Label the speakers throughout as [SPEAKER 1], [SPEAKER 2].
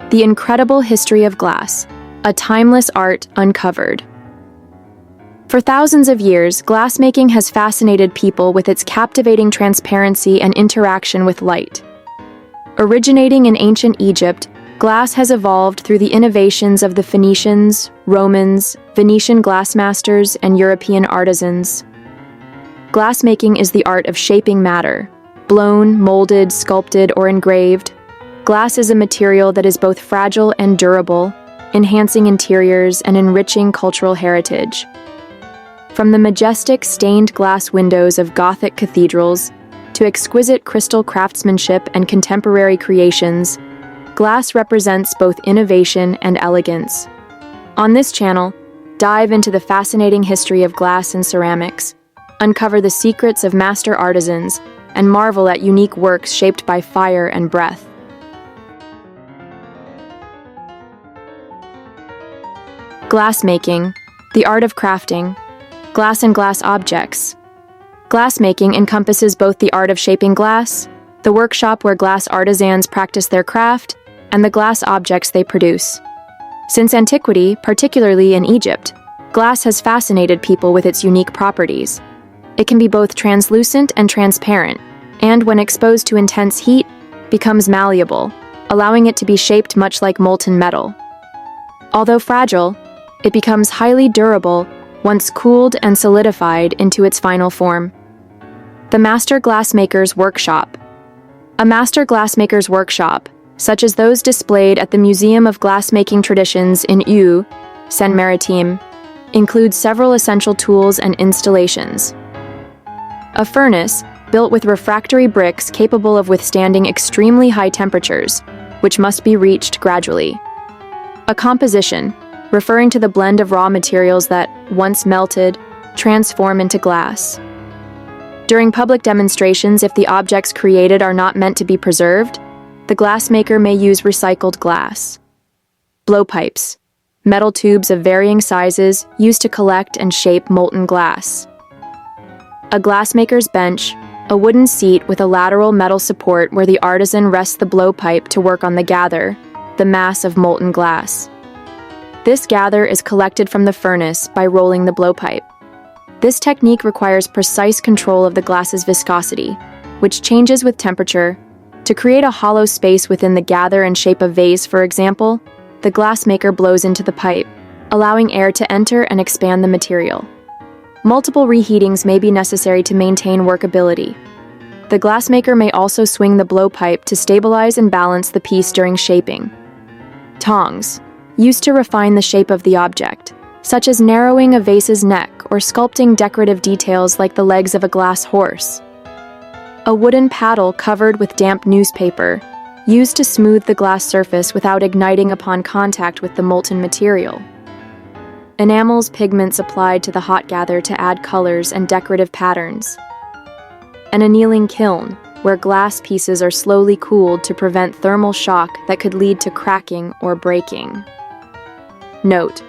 [SPEAKER 1] The incredible history of glass, a timeless art uncovered. For thousands of years, glassmaking has fascinated people with its captivating transparency and interaction with light. Originating in ancient Egypt, glass has evolved through the innovations of the Phoenicians, Romans, Venetian glassmasters, and European artisans. Glassmaking is the art of shaping matter. Blown, molded, sculpted, or engraved, glass is a material that is both fragile and durable, enhancing interiors and enriching cultural heritage. From the majestic stained glass windows of Gothic cathedrals to exquisite crystal craftsmanship and contemporary creations, glass represents both innovation and elegance. On this channel, dive into the fascinating history of glass and ceramics, uncover the secrets of master artisans, and marvel at unique works shaped by fire and breath. Glassmaking, the art of crafting, glass and glass objects. Glassmaking encompasses both the art of shaping glass, the workshop where glass artisans practice their craft, and the glass objects they produce. Since antiquity, particularly in Egypt, glass has fascinated people with its unique properties. It can be both translucent and transparent, and when exposed to intense heat, becomes malleable, allowing it to be shaped much like molten metal. Although fragile, it becomes highly durable once cooled and solidified into its final form. The Master Glassmaker's Workshop. A master glassmaker's workshop, such as those displayed at the Museum of Glassmaking Traditions in Eu, Seine-Maritime, includes several essential tools and installations. A furnace, built with refractory bricks capable of withstanding extremely high temperatures, which must be reached gradually. A composition, referring to the blend of raw materials that, once melted, transform into glass. During public demonstrations, if the objects created are not meant to be preserved, the glassmaker may use recycled glass. Blowpipes, metal tubes of varying sizes used to collect and shape molten glass. A glassmaker's bench, a wooden seat with a lateral metal support where the artisan rests the blowpipe to work on the gather, the mass of molten glass. This gather is collected from the furnace by rolling the blowpipe. This technique requires precise control of the glass's viscosity, which changes with temperature. To create a hollow space within the gather and shape a vase, for example, the glassmaker blows into the pipe, allowing air to enter and expand the material. Multiple reheatings may be necessary to maintain workability. The glassmaker may also swing the blowpipe to stabilize and balance the piece during shaping. Tongs, used to refine the shape of the object, such as narrowing a vase's neck or sculpting decorative details like the legs of a glass horse. A wooden paddle covered with damp newspaper, used to smooth the glass surface without igniting upon contact with the molten material. Enamels, pigments applied to the hot gather to add colors and decorative patterns. An annealing kiln, where glass pieces are slowly cooled to prevent thermal shock that could lead to cracking or breaking. Note: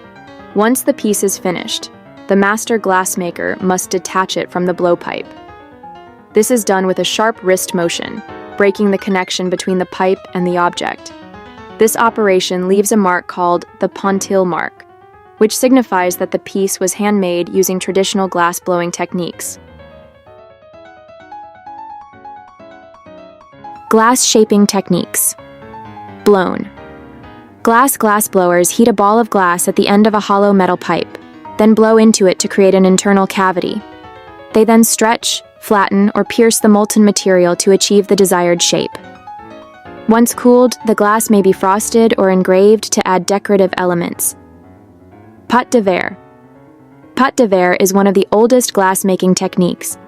[SPEAKER 1] once the piece is finished, the master glassmaker must detach it from the blowpipe. This is done with a sharp wrist motion, breaking the connection between the pipe and the object. This operation leaves a mark called the pontille mark, which signifies that the piece was handmade using traditional glassblowing techniques. Glass shaping techniques. Blown. Glassblowers heat a ball of glass at the end of a hollow metal pipe, then blow into it to create an internal cavity. They then stretch, flatten, or pierce the molten material to achieve the desired shape. Once cooled, the glass may be frosted or engraved to add decorative elements. Pâte de verre. Pâte de verre is one of the oldest glassmaking techniques.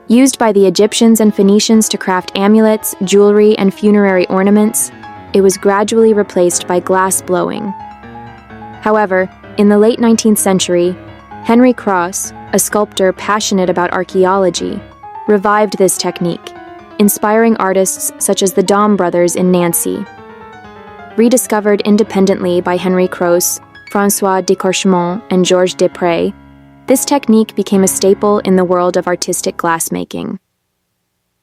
[SPEAKER 1] Used by the Egyptians and Phoenicians to craft amulets, jewelry, and funerary ornaments, it was gradually replaced by glass blowing. However, in the late 19th century, Henry Cross, a sculptor passionate about archaeology, revived this technique, inspiring artists such as the Dom brothers in Nancy. Rediscovered independently by Henry Croce, François Decourchemont, and Georges Desprez, this technique became a staple in the world of artistic glassmaking.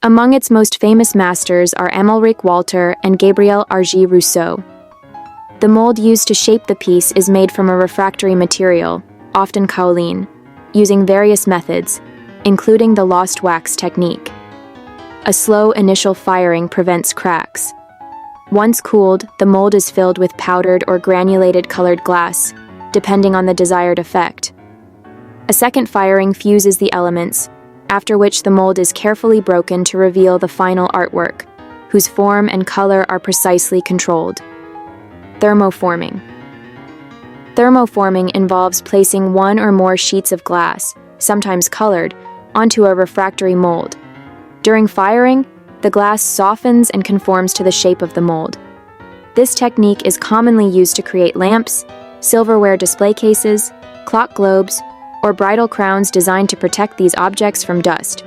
[SPEAKER 1] Among its most famous masters are Amalric Walter and Gabriel Argy Rousseau. The mold used to shape the piece is made from a refractory material, often kaolin, using various methods, including the lost wax technique. A slow initial firing prevents cracks. Once cooled, the mold is filled with powdered or granulated colored glass, depending on the desired effect. A second firing fuses the elements, after which the mold is carefully broken to reveal the final artwork, whose form and color are precisely controlled. Thermoforming. Thermoforming involves placing one or more sheets of glass, sometimes colored, onto a refractory mold. During firing, the glass softens and conforms to the shape of the mold. This technique is commonly used to create lamps, silverware display cases, clock globes, or bridal crowns designed to protect these objects from dust.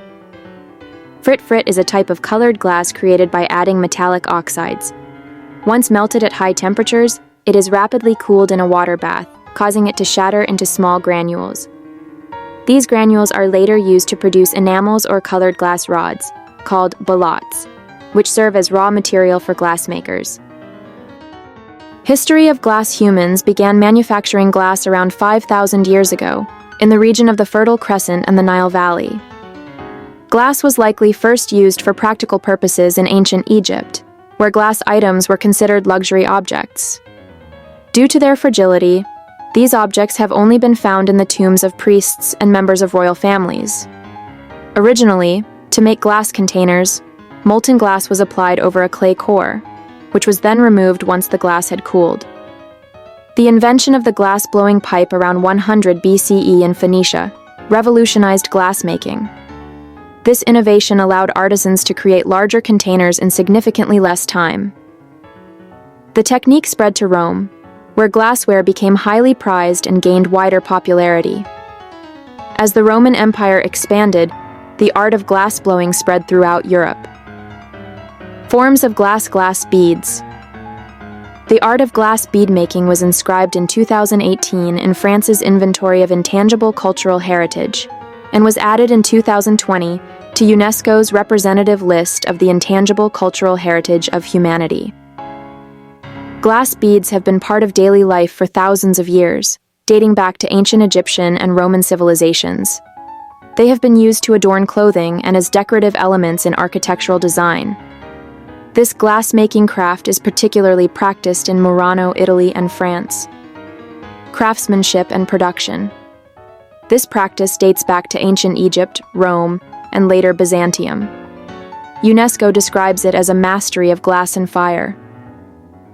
[SPEAKER 1] Frit is a type of colored glass created by adding metallic oxides. Once melted at high temperatures, it is rapidly cooled in a water bath, causing it to shatter into small granules. These granules are later used to produce enamels or colored glass rods, called ballots, which serve as raw material for glassmakers. History of glass. Humans began manufacturing glass around 5,000 years ago, in the region of the Fertile Crescent and the Nile Valley. Glass was likely first used for practical purposes in ancient Egypt, where glass items were considered luxury objects. Due to their fragility, these objects have only been found in the tombs of priests and members of royal families. Originally, to make glass containers, molten glass was applied over a clay core, which was then removed once the glass had cooled. The invention of the glass-blowing pipe around 100 BCE in Phoenicia revolutionized glassmaking. This innovation allowed artisans to create larger containers in significantly less time. The technique spread to Rome, where glassware became highly prized and gained wider popularity. As the Roman Empire expanded, the art of glassblowing spread throughout Europe. Forms of glass beads. The art of glass bead making was inscribed in 2018 in France's Inventory of Intangible Cultural Heritage, and was added in 2020 to UNESCO's representative list of the intangible cultural heritage of humanity. Glass beads have been part of daily life for thousands of years, dating back to ancient Egyptian and Roman civilizations. They have been used to adorn clothing and as decorative elements in architectural design. This glass-making craft is particularly practiced in Murano, Italy, and France. Craftsmanship and production. This practice dates back to ancient Egypt, Rome, and later Byzantium. UNESCO describes it as a mastery of glass and fire.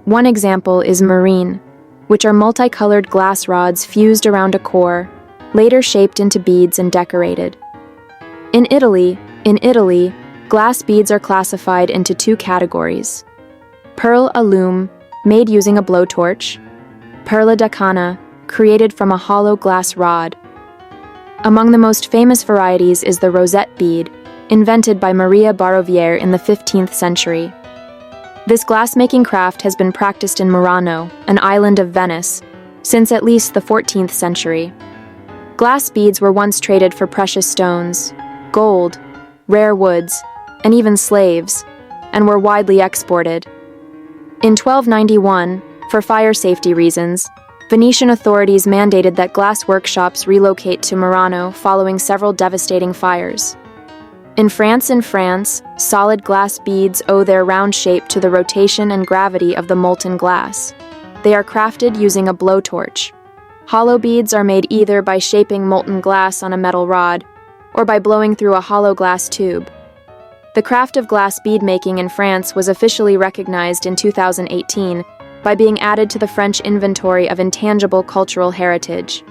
[SPEAKER 1] One example is marine, which are multicolored glass rods fused around a core, later shaped into beads and decorated. In Italy, glass beads are classified into two categories: perle a lume, made using a blowtorch; perla da canna, created from a hollow glass rod. Among the most famous varieties is the rosette bead, invented by Maria Baroviere in the 15th century. This glassmaking craft has been practiced in Murano, an island of Venice, since at least the 14th century. Glass beads were once traded for precious stones, gold, rare woods, and even slaves, and were widely exported. In 1291, for fire safety reasons, Venetian authorities mandated that glass workshops relocate to Murano following several devastating fires. In France, solid glass beads owe their round shape to the rotation and gravity of the molten glass. They are crafted using a blowtorch. Hollow beads are made either by shaping molten glass on a metal rod or by blowing through a hollow glass tube. The craft of glass bead making in France was officially recognized in 2018 by being added to the French Inventory of Intangible Cultural Heritage.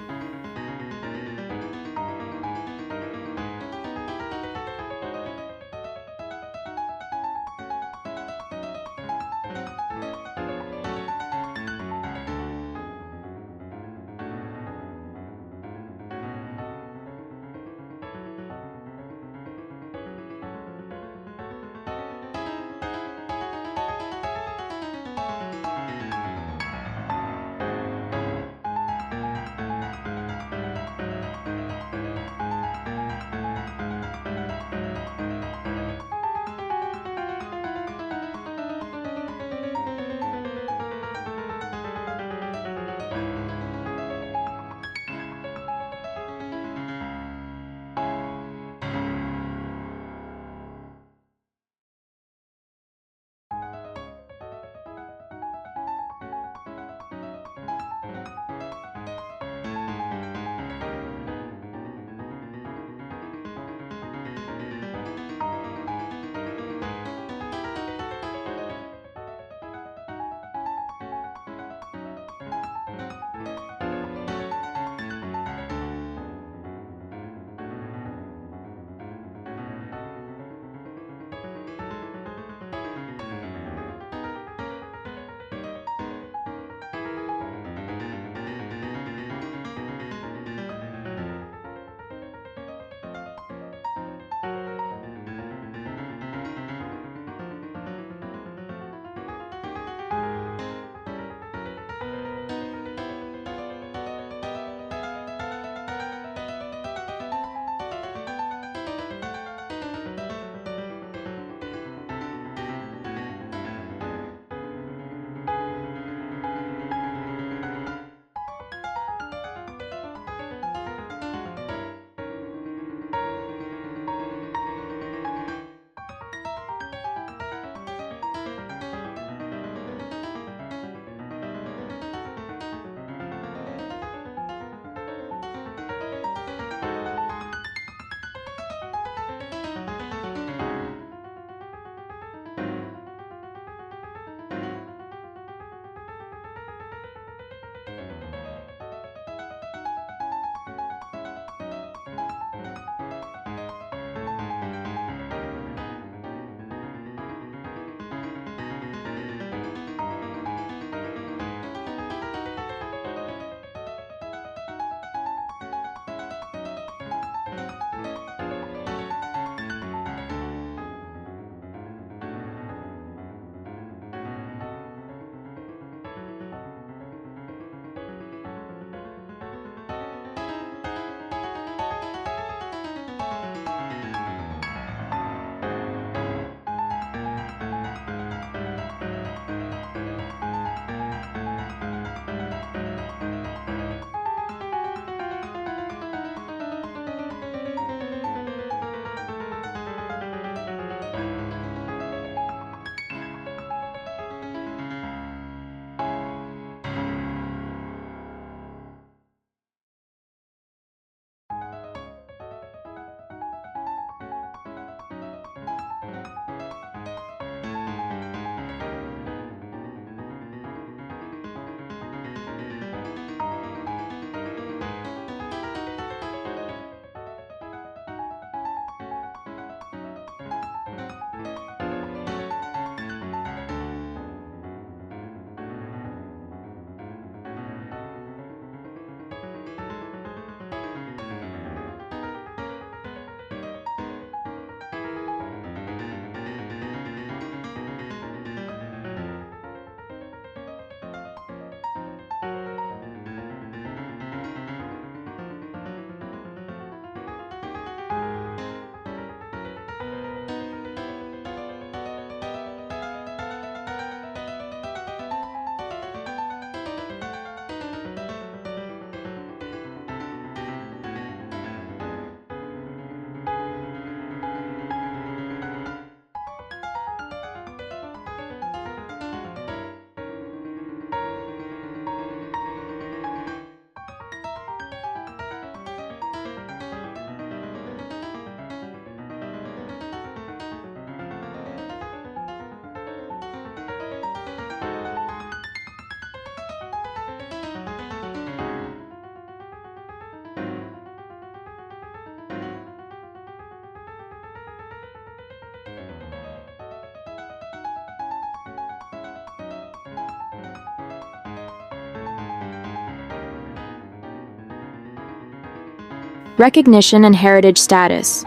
[SPEAKER 1] Recognition and heritage status.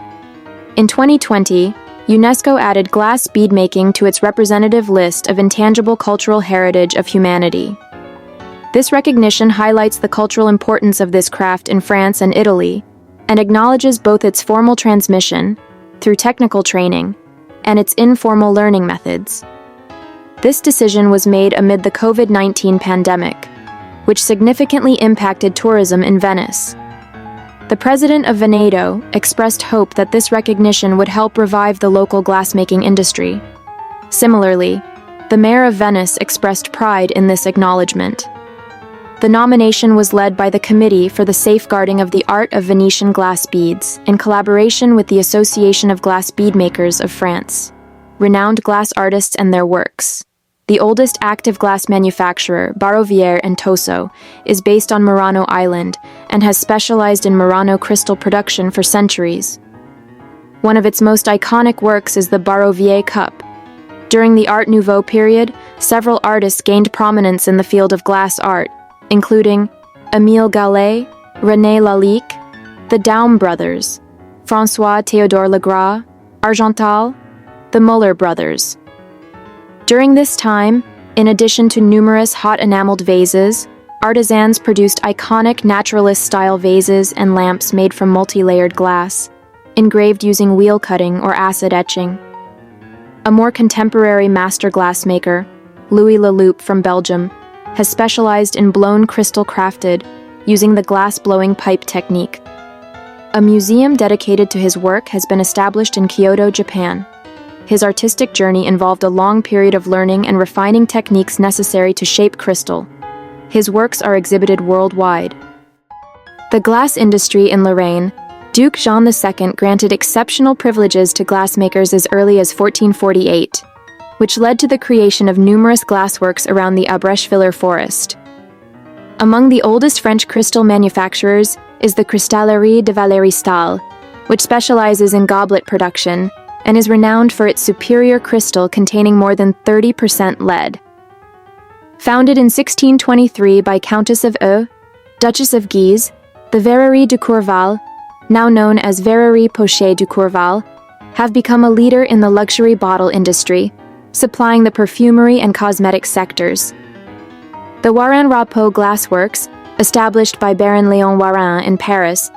[SPEAKER 1] In 2020, UNESCO added glass beadmaking to its representative list of intangible cultural heritage of humanity. This recognition highlights the cultural importance of this craft in France and Italy, and acknowledges both its formal transmission, through technical training, and its informal learning methods. This decision was made amid the COVID-19 pandemic, which significantly impacted tourism in Venice. The president of Veneto expressed hope that this recognition would help revive the local glassmaking industry. Similarly, the mayor of Venice expressed pride in this acknowledgement. The nomination was led by the Committee for the Safeguarding of the Art of Venetian Glass Beads in collaboration with the Association of Glass Beadmakers of France, renowned glass artists and their works. The oldest active glass manufacturer, Baroviere and Toso, is based on Murano Island and has specialized in Murano crystal production for centuries. One of its most iconic works is the Baroviere cup. During the Art Nouveau period, several artists gained prominence in the field of glass art, including Émile Gallé, René Lalique, the Daume brothers, François-Théodore Legras, Argental, the Muller brothers. During this time, in addition to numerous hot enameled vases, artisans produced iconic naturalist-style vases and lamps made from multi-layered glass, engraved using wheel cutting or acid etching. A more contemporary master glassmaker, Louis Leloup from Belgium, has specialized in blown crystal crafted using the glass-blowing pipe technique. A museum dedicated to his work has been established in Kyoto, Japan. His artistic journey involved a long period of learning and refining techniques necessary to shape crystal. His works are exhibited worldwide. The glass industry in Lorraine, Duke Jean II granted exceptional privileges to glassmakers as early as 1448, which led to the creation of numerous glassworks around the Abrecheviller forest. Among the oldest French crystal manufacturers is the Cristallerie de Valéry Stahl, which specializes in goblet production and is renowned for its superior crystal containing more than 30% lead. Founded in 1623 by Countess of Eu, Duchess of Guise, the Verrerie du Courval, now known as Verrerie Pochet du Courval, have become a leader in the luxury bottle industry, supplying the perfumery and cosmetic sectors. The Warin-Rapot glassworks, established by Baron Léon Warin in Paris,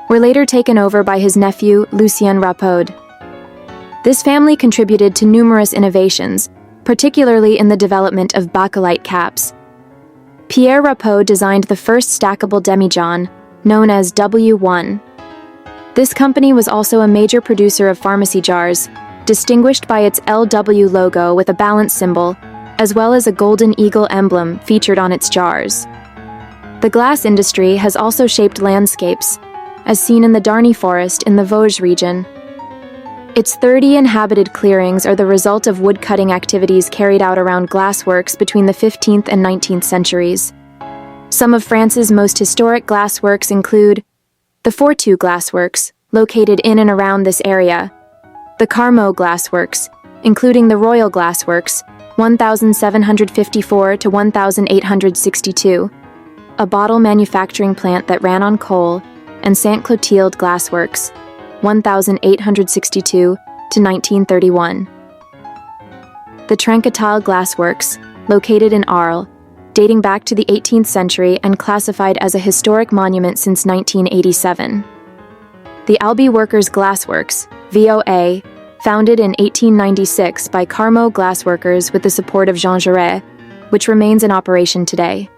[SPEAKER 1] were later taken over by his nephew, Lucien Rapot. This family contributed to numerous innovations, particularly in the development of bakelite caps. Pierre Rapot designed the first stackable demijohn, known as W1. This company was also a major producer of pharmacy jars, distinguished by its LW logo with a balance symbol, as well as a golden eagle emblem featured on its jars. The glass industry has also shaped landscapes, as seen in the Darney Forest in the Vosges region. Its 30 inhabited clearings are the result of woodcutting activities carried out around glassworks between the 15th and 19th centuries. Some of France's most historic glassworks include the Fortu glassworks, located in and around this area, the Carmaux glassworks, including the Royal glassworks, 1754 to 1862, a bottle manufacturing plant that ran on coal, and Saint Clotilde glassworks, 1862 to 1931. The Trencatal glassworks, located in Arles, dating back to the 18th century and classified as a historic monument since 1987. The Albi Workers Glassworks, VOA, founded in 1896 by Carmaux glassworkers with the support of Jean Jaurès, which remains in operation today.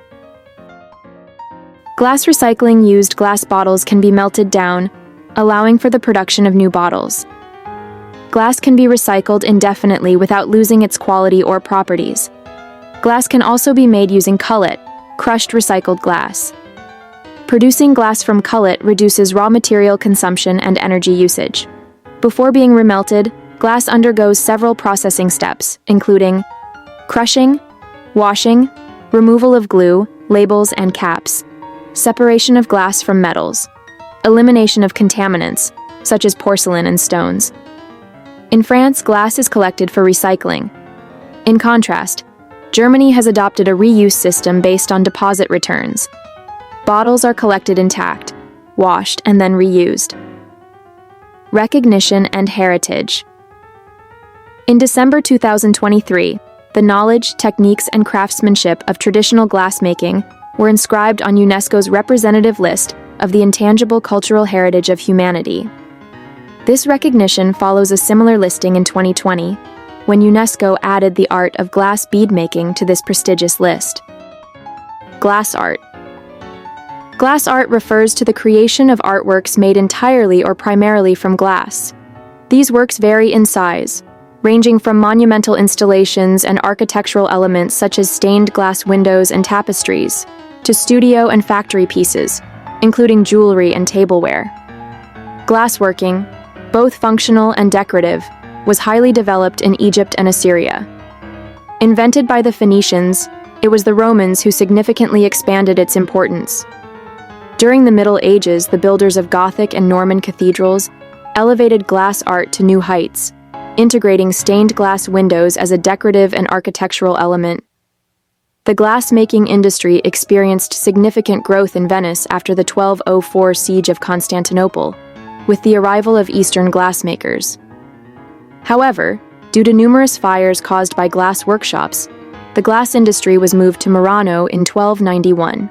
[SPEAKER 1] Glass recycling used glass bottles can be melted down, allowing for the production of new bottles. Glass can be recycled indefinitely without losing its quality or properties. Glass can also be made using cullet, crushed recycled glass. Producing glass from cullet reduces raw material consumption and energy usage. Before being remelted, glass undergoes several processing steps, including crushing, washing, removal of glue, labels, and caps, separation of glass from metals, elimination of contaminants, such as porcelain and stones. In France, glass is collected for recycling. In contrast, Germany has adopted a reuse system based on deposit returns. Bottles are collected intact, washed, and then reused. Recognition and heritage. In December 2023, the knowledge, techniques, and craftsmanship of traditional glassmaking were inscribed on UNESCO's representative list of the intangible cultural heritage of humanity. This recognition follows a similar listing in 2020, when UNESCO added the art of glass bead making to this prestigious list. Glass art. Glass art refers to the creation of artworks made entirely or primarily from glass. These works vary in size, ranging from monumental installations and architectural elements such as stained glass windows and tapestries, to studio and factory pieces, including jewelry and tableware. Glassworking, both functional and decorative, was highly developed in Egypt and Assyria. Invented by the Phoenicians, it was the Romans who significantly expanded its importance. During the Middle Ages, the builders of Gothic and Norman cathedrals elevated glass art to new heights, integrating stained glass windows as a decorative and architectural element. The glass-making industry experienced significant growth in Venice after the 1204 siege of Constantinople, with the arrival of Eastern glassmakers. However, due to numerous fires caused by glass workshops, the glass industry was moved to Murano in 1291.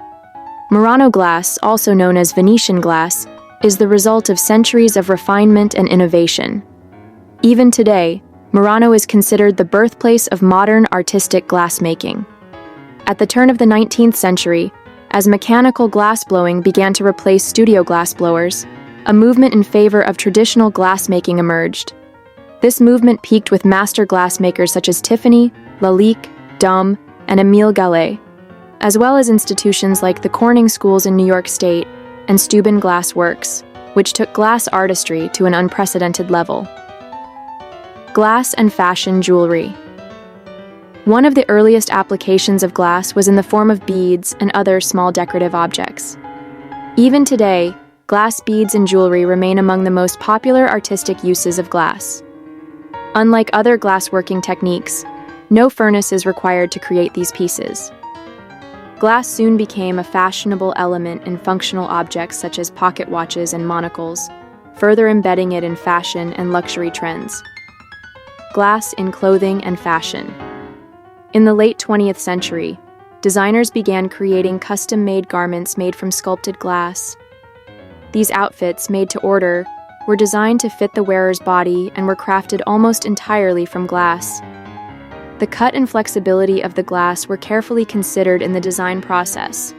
[SPEAKER 1] Murano glass, also known as Venetian glass, is the result of centuries of refinement and innovation. Even today, Murano is considered the birthplace of modern artistic glassmaking. At the turn of the 19th century, as mechanical glassblowing began to replace studio glassblowers, a movement in favor of traditional glassmaking emerged. This movement peaked with master glassmakers such as Tiffany, Lalique, Dom, and Émile Gallé, as well as institutions like the Corning Schools in New York State and Steuben Glass Works, which took glass artistry to an unprecedented level. Glass and fashion jewelry. One of the earliest applications of glass was in the form of beads and other small decorative objects. Even today, glass beads and jewelry remain among the most popular artistic uses of glass. Unlike other glassworking techniques, no furnace is required to create these pieces. Glass soon became a fashionable element in functional objects such as pocket watches and monocles, further embedding it in fashion and luxury trends. Glass in clothing and fashion. In the late 20th century, designers began creating custom-made garments made from sculpted glass. These outfits, made to order, were designed to fit the wearer's body and were crafted almost entirely from glass. The cut and flexibility of the glass were carefully considered in the design process.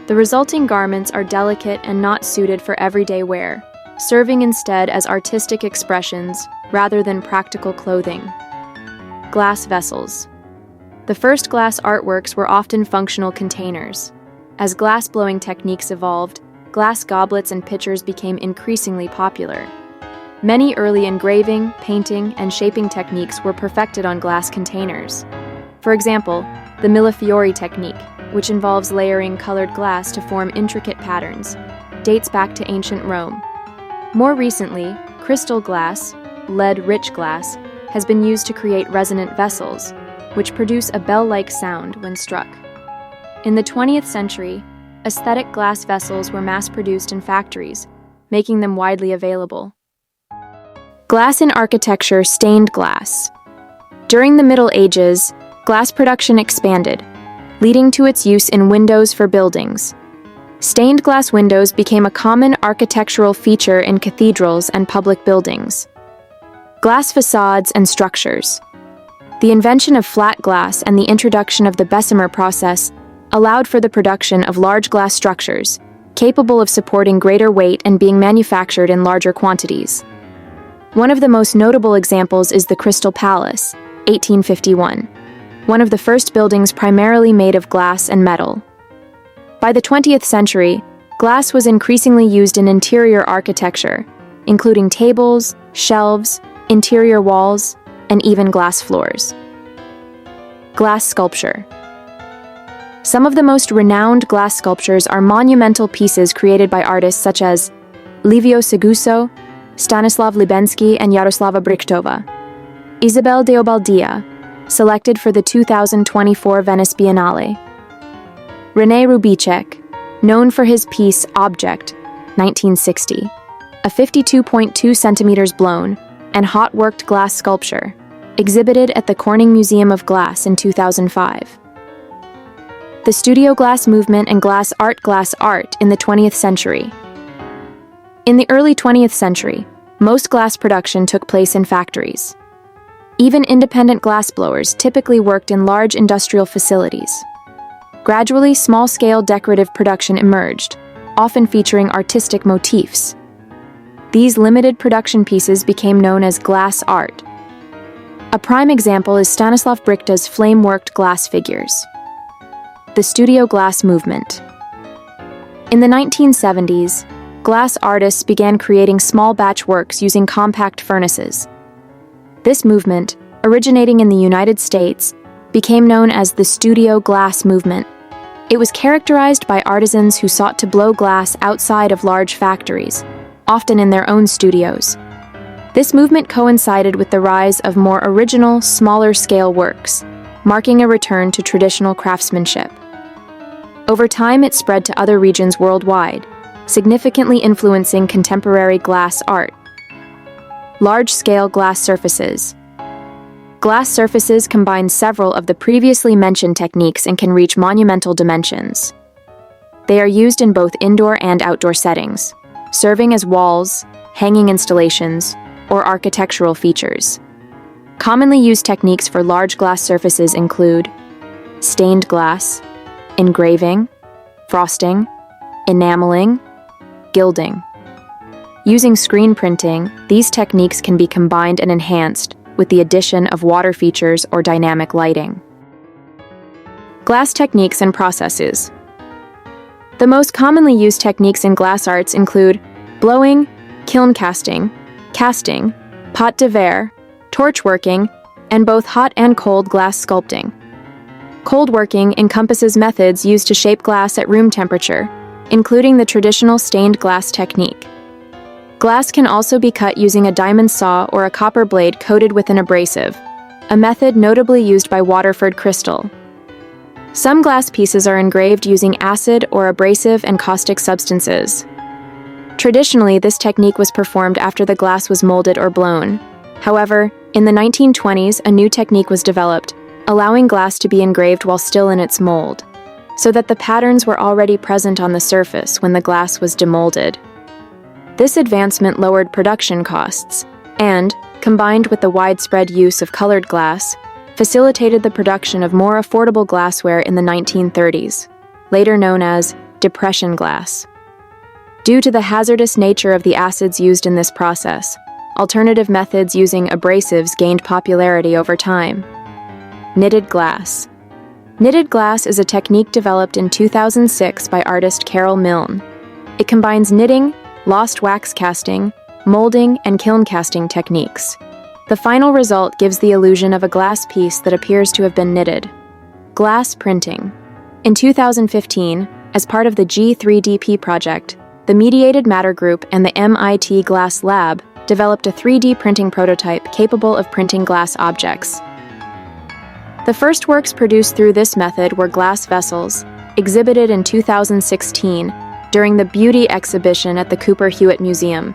[SPEAKER 1] The resulting garments are delicate and not suited for everyday wear, serving instead as artistic expressions rather than practical clothing. Glass vessels. The first glass artworks were often functional containers. As glassblowing techniques evolved, glass goblets and pitchers became increasingly popular. Many early engraving, painting, and shaping techniques were perfected on glass containers. For example, the millefiori technique, which involves layering colored glass to form intricate patterns, dates back to ancient Rome. More recently, crystal glass, lead-rich glass, has been used to create resonant vessels, which produce a bell-like sound when struck. In the 20th century, aesthetic glass vessels were mass-produced in factories, making them widely available. Glass in architecture, stained glass. During the Middle Ages, glass production expanded, leading to its use in windows for buildings. Stained glass windows became a common architectural feature in cathedrals and public buildings. Glass facades and structures. The invention of flat glass and the introduction of the Bessemer process allowed for the production of large glass structures, capable of supporting greater weight and being manufactured in larger quantities. One of the most notable examples is the Crystal Palace, 1851, one of the first buildings primarily made of glass and metal. By the 20th century, glass was increasingly used in interior architecture, including tables, shelves, interior walls, and even glass floors. Glass sculpture. Some of the most renowned glass sculptures are monumental pieces created by artists such as Livio Seguso, Stanislav Libensky, and Yaroslava Brichtova. Isabel de Obaldia, selected for the 2024 Venice Biennale. René Rubíček, known for his piece Object, 1960, a 52.2 centimeters blown and hot-worked glass sculpture, exhibited at the Corning Museum of Glass in 2005. The studio glass movement and glass art in the 20th century. In the early 20th century, most glass production took place in factories. Even independent glassblowers typically worked in large industrial facilities. Gradually, small-scale decorative production emerged, often featuring artistic motifs. These limited production pieces became known as glass art. A prime example is Stanislav Brichta's flame-worked glass figures. The studio glass movement. In the 1970s, glass artists began creating small-batch works using compact furnaces. This movement, originating in the United States, became known as the studio glass movement. It was characterized by artisans who sought to blow glass outside of large factories, often in their own studios. This movement coincided with the rise of more original, smaller-scale works, marking a return to traditional craftsmanship. Over time, it spread to other regions worldwide, significantly influencing contemporary glass art. Large-scale glass surfaces. Glass surfaces combine several of the previously mentioned techniques and can reach monumental dimensions. They are used in both indoor and outdoor settings, serving as walls, hanging installations, or architectural features. Commonly used techniques for large glass surfaces include stained glass, engraving, frosting, enameling, gilding. Using screen printing, these techniques can be combined and enhanced with the addition of water features or dynamic lighting. Glass techniques and processes. The most commonly used techniques in glass arts include blowing, kiln casting, pot de verre, torch working, and both hot and cold glass sculpting. Cold working encompasses methods used to shape glass at room temperature, including the traditional stained glass technique. Glass can also be cut using a diamond saw or a copper blade coated with an abrasive, a method notably used by Waterford Crystal. Some glass pieces are engraved using acid or abrasive and caustic substances. Traditionally, this technique was performed after the glass was molded or blown. However, in the 1920s, a new technique was developed, allowing glass to be engraved while still in its mold, so that the patterns were already present on the surface when the glass was demolded. This advancement lowered production costs and, combined with the widespread use of colored glass, facilitated the production of more affordable glassware in the 1930s, later known as depression glass. Due to the hazardous nature of the acids used in this process, alternative methods using abrasives gained popularity over time. Knitted glass. Knitted glass is a technique developed in 2006 by artist Carol Milne. It combines knitting, lost wax casting, molding, and kiln casting techniques. The final result gives the illusion of a glass piece that appears to have been knitted. Glass printing. In 2015, as part of the G3DP project, the Mediated Matter Group and the MIT Glass Lab developed a 3D printing prototype capable of printing glass objects. The first works produced through this method were glass vessels, exhibited in 2016 during the Beauty exhibition at the Cooper Hewitt Museum.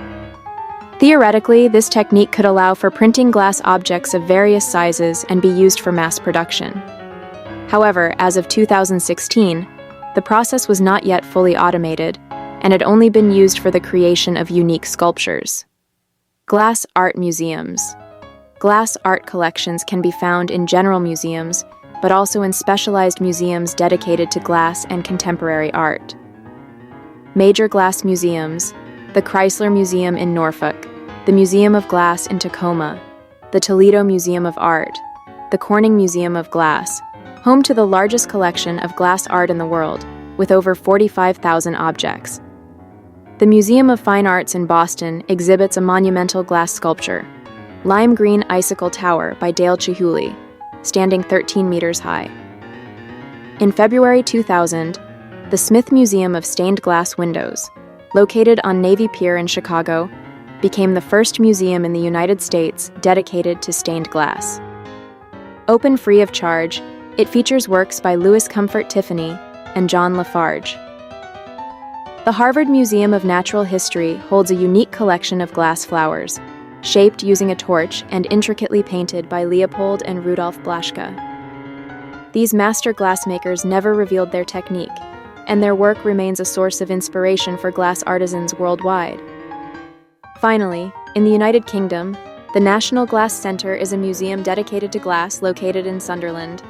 [SPEAKER 1] Theoretically, this technique could allow for printing glass objects of various sizes and be used for mass production. However, as of 2016, the process was not yet fully automated and had only been used for the creation of unique sculptures. Glass art museums. Glass art collections can be found in general museums, but also in specialized museums dedicated to glass and contemporary art. Major glass museums: the Chrysler Museum in Norfolk, the Museum of Glass in Tacoma, the Toledo Museum of Art, the Corning Museum of Glass, home to the largest collection of glass art in the world, with over 45,000 objects. The Museum of Fine Arts in Boston exhibits a monumental glass sculpture, Lime Green Icicle Tower by Dale Chihuly, standing 13 meters high. In February 2000, the Smith Museum of Stained Glass Windows, located on Navy Pier in Chicago, became the first museum in the United States dedicated to stained glass. Open free of charge, it features works by Louis Comfort Tiffany and John Lafarge. The Harvard Museum of Natural History holds a unique collection of glass flowers, shaped using a torch and intricately painted by Leopold and Rudolf Blaschka. These master glassmakers never revealed their technique, and their work remains a source of inspiration for glass artisans worldwide. Finally, in the United Kingdom, the National Glass Centre is a museum dedicated to glass located in Sunderland.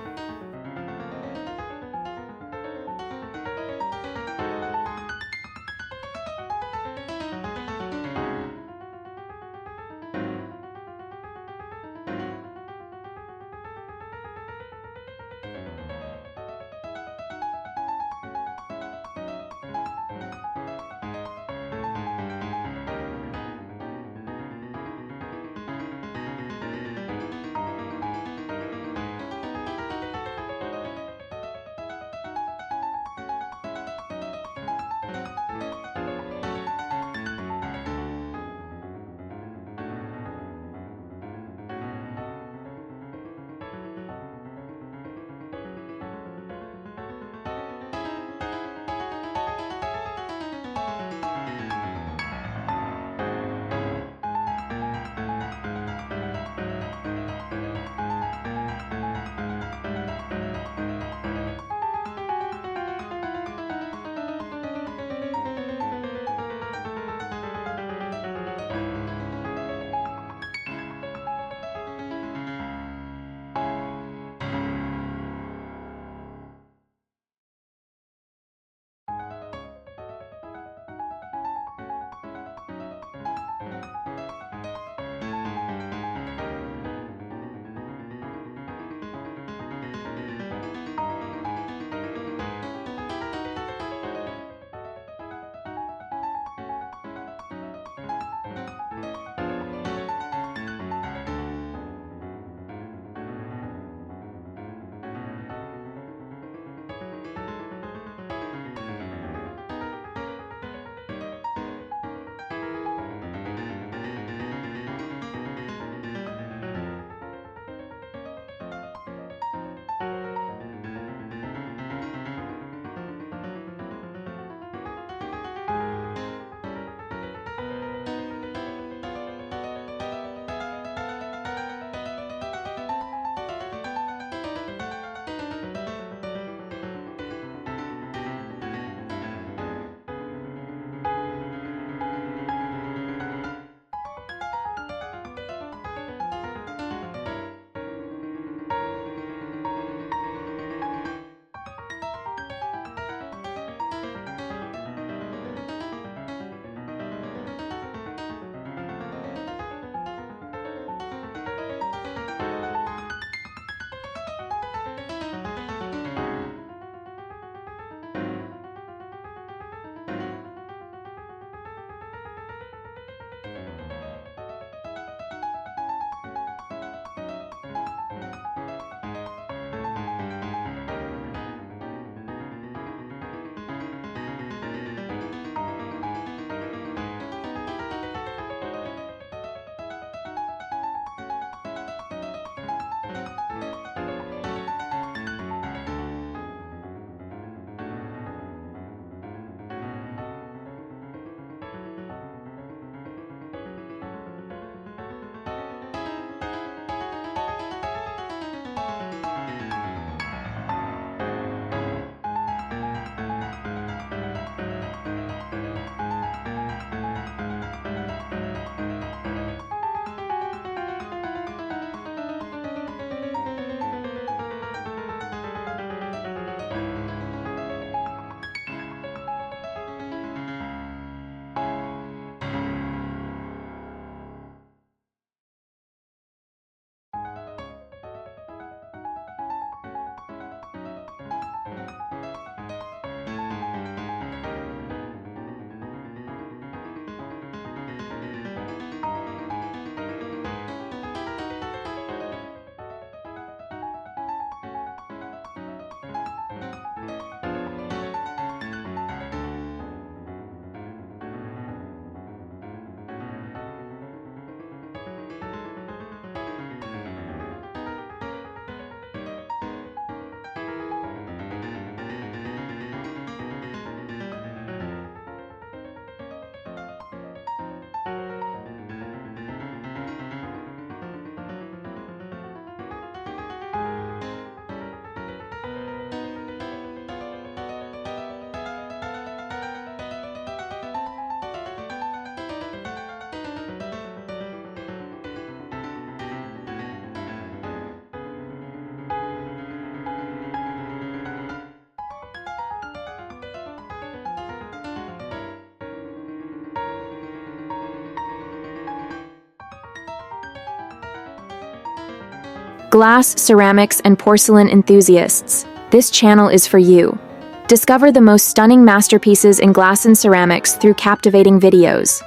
[SPEAKER 1] Glass, ceramics, and porcelain enthusiasts, this channel is for you. Discover the most stunning masterpieces in glass and ceramics through captivating videos.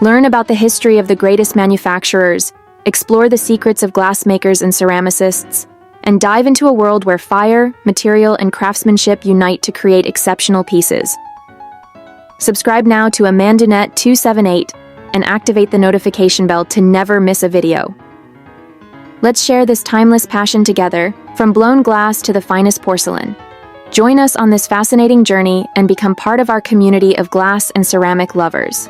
[SPEAKER 1] Learn about the history of the greatest manufacturers, explore the secrets of glassmakers and ceramicists, and dive into a world where fire, material, and craftsmanship unite to create exceptional pieces. Subscribe now to AMANDOUNETTE 278 and activate the notification bell to never miss a video. Let's share this timeless passion together, from blown glass to the finest porcelain. Join us on this fascinating journey and become part of our community of glass and ceramic lovers.